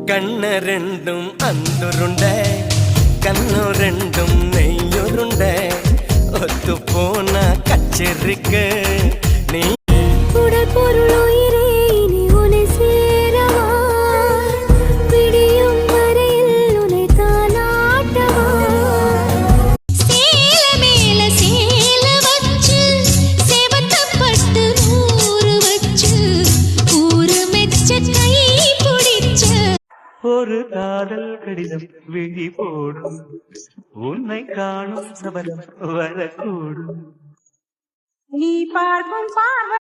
கண்ண ரெண்டும் அந்துருண்ட கண்ணு ரெண்டும் நெய்யுருண்ட ஒத்து போன கச்சேரிக்கு நீ உடல் பொருள் உயிரே இனி உன்னை சேரவா விடியும் வரையில் உன்னை தாலாட்டவா சேல மேல சேல வச்சு செவத்தப்பட்டு நூறு வச்சு ஊரு மெச்ச கை பிடிச்ச ஒரு காதல் கடிதம் விழி போடும் உன்னை காணும் சபதம் வரக்கூடும் நீ பார்க்கும் பார்வை